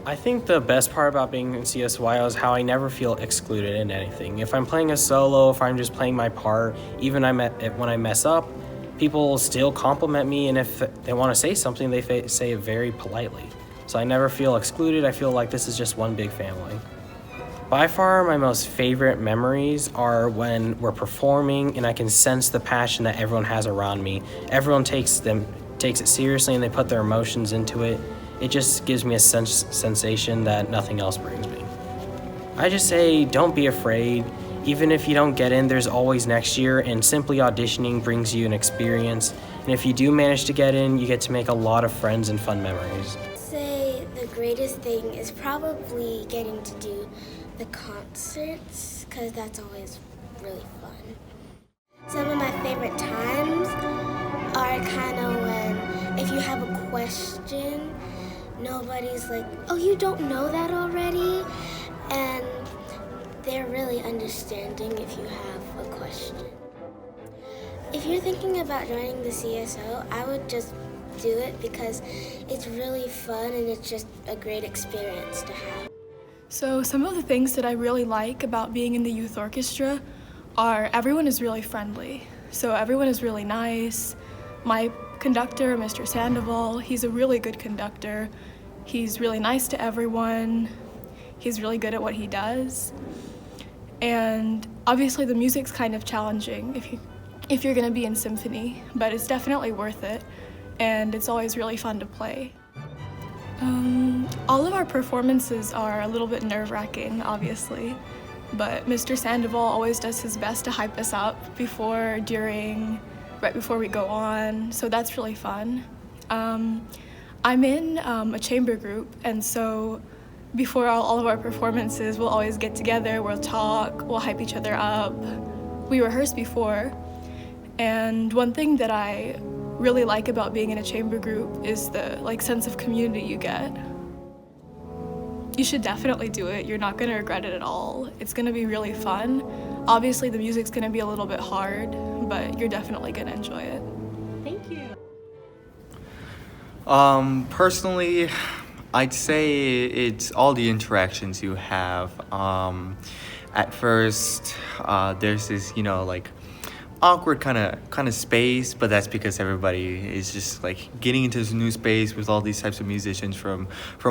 I think the best part about being in CSYO is how I never feel excluded in anything. If I'm playing a solo, if I'm just playing my part, even when I mess up, people still compliment me, and if they want to say something, they say it very politely. So I never feel excluded. I feel like this is just one big family. By far, my most favorite memories are when we're performing and I can sense the passion that everyone has around me. Everyone takes it seriously and they put their emotions into it. It just gives me a sensation that nothing else brings me. I just say, don't be afraid. Even if you don't get in, there's always next year, and simply auditioning brings you an experience. And if you do manage to get in, you get to make a lot of friends and fun memories. Say the greatest thing is probably getting to do the concerts, because that's always really fun. Some of my favorite times are kind of when, if you have a question, nobody's like, oh, you don't know that already? And they're really understanding if you have a question. If you're thinking about joining the CSO, I would just do it because it's really fun and it's just a great experience to have. So some of the things that I really like about being in the youth orchestra are everyone is really friendly. So everyone is really nice. My conductor, Mr. Sandoval, he's a really good conductor. He's really nice to everyone. He's really good at what he does. And obviously the music's kind of challenging if you're gonna be in symphony, but it's definitely worth it, and it's always really fun to play. All of our performances are a little bit nerve-wracking, obviously, but Mr. Sandoval always does his best to hype us up before, during, right before we go on, so that's really fun. I'm in a chamber group, and so before all of our performances, we'll always get together, we'll talk, we'll hype each other up. We rehearse before, and one thing that I really like about being in a chamber group is the sense of community you get. You should definitely do it. You're not going to regret it at all. It's going to be really fun. Obviously the music's going to be a little bit hard, but you're definitely going to enjoy it. Thank you. Personally, I'd say it's all the interactions you have. At first, there's this, awkward kind of space, but that's because everybody is just getting into this new space with all these types of musicians from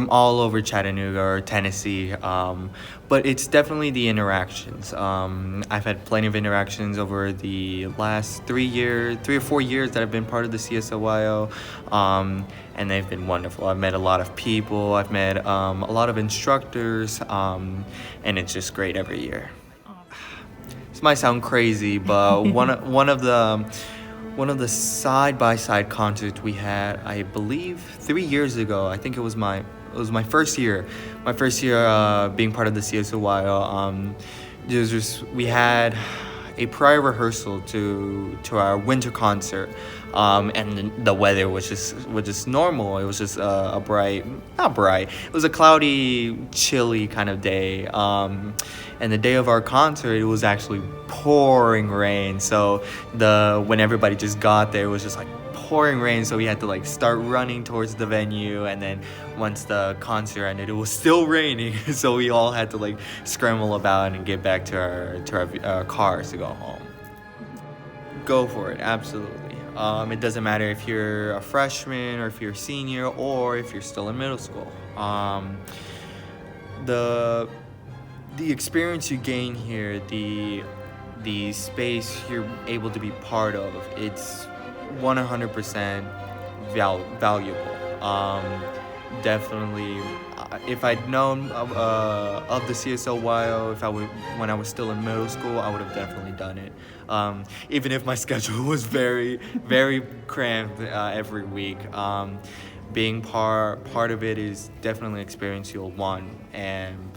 all over Chattanooga or Tennessee. But it's definitely the interactions. I've had plenty of interactions over the last 3 or 4 years that I've been part of the CSYO, and they've been wonderful. I've met a lot of people. I've met a lot of instructors, and it's just great every year. This might sound crazy, but one of the side-by-side concerts we had, I believe 3 years ago. I think it was my first year. My first year being part of the CSYO. We had a prior rehearsal to our winter concert, and the weather was just normal. It was just not bright. It was a cloudy, chilly kind of day. And the day of our concert, it was actually pouring rain. So when everybody just got there, it was just pouring rain. So we had to start running towards the venue. And then once the concert ended, it was still raining. So we all had to scramble about and get back to our cars to go home. Go for it, absolutely. It doesn't matter if you're a freshman or if you're a senior or if you're still in middle school. The experience you gain here, the space you're able to be part of, it's 100% valuable. Definitely, if I'd known of the CSYO, when I was still in middle school, I would have definitely done it. Even if my schedule was very, very cramped every week. Being part of it is definitely an experience you'll want, and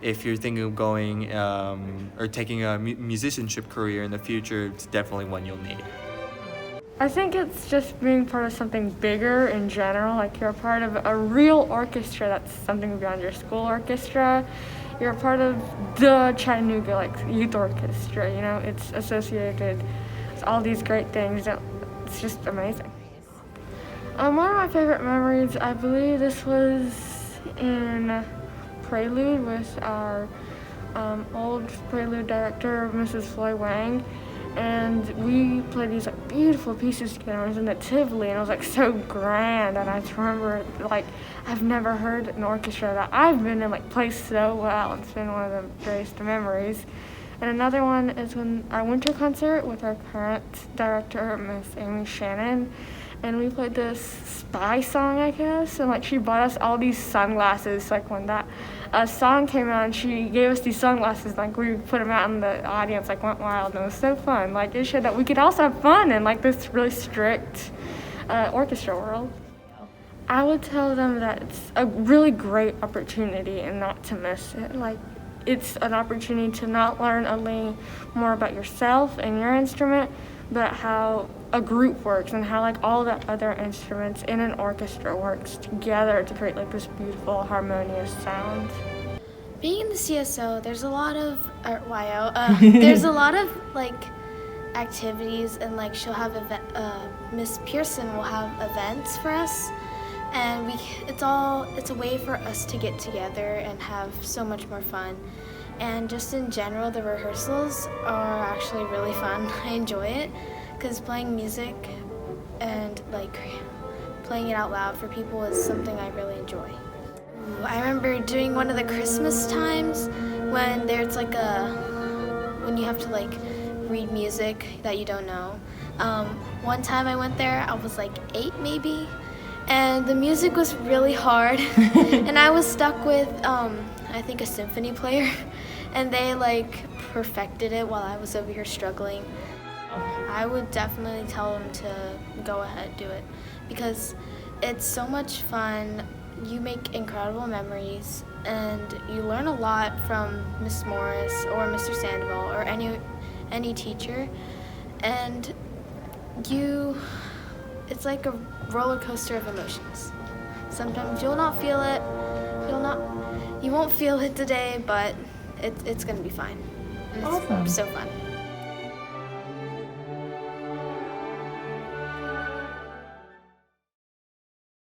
if you're thinking of going or taking a musicianship career in the future, it's definitely one you'll need. I think it's just being part of something bigger in general. You're a part of a real orchestra that's something beyond your school orchestra. You're a part of the Chattanooga Youth Orchestra. It's associated with all these great things. It's just amazing. One of my favorite memories, I believe this was in Prelude with our old Prelude director, Mrs. Floyd Wang, and we played these like beautiful pieces together. It was in the Tivoli, and it was like so grand, and I just remember like I've never heard an orchestra that I've been in like play so well. It's been one of the greatest memories. And another one is when our winter concert with our current director, Miss Amy Shannon, and we played this spy song, I guess, and like she bought us all these sunglasses. Like when that song came out, and she gave us these sunglasses, like we put them out, and the audience like went wild, and it was so fun. Like it showed that we could also have fun in like this really strict orchestra world. I would tell them that it's a really great opportunity and not to miss it. Like it's an opportunity to not learn only more about yourself and your instrument, but how a group works and how like all the other instruments in an orchestra works together to create like this beautiful harmonious sound. Being in the CSO, there's a lot of there's a lot of like activities, and like she'll have Miss Pearson will have events for us, and it's a way for us to get together and have so much more fun. And just in general, the rehearsals are actually really fun. I enjoy it because playing music and like playing it out loud for people is something I really enjoy. I remember doing one of the Christmas times when there's like when you have to like read music that you don't know. One time I went there, I was like 8 maybe, and the music was really hard and I was stuck with I think a symphony player, and they like perfected it while I was over here struggling. I would definitely tell them to go ahead, do it, because it's so much fun. You make incredible memories, and you learn a lot from Miss Morris or Mr. Sandoval or any teacher, and it's like a roller coaster of emotions. Sometimes you'll not feel it, you won't feel it today, but it's gonna be fine. It's so fun.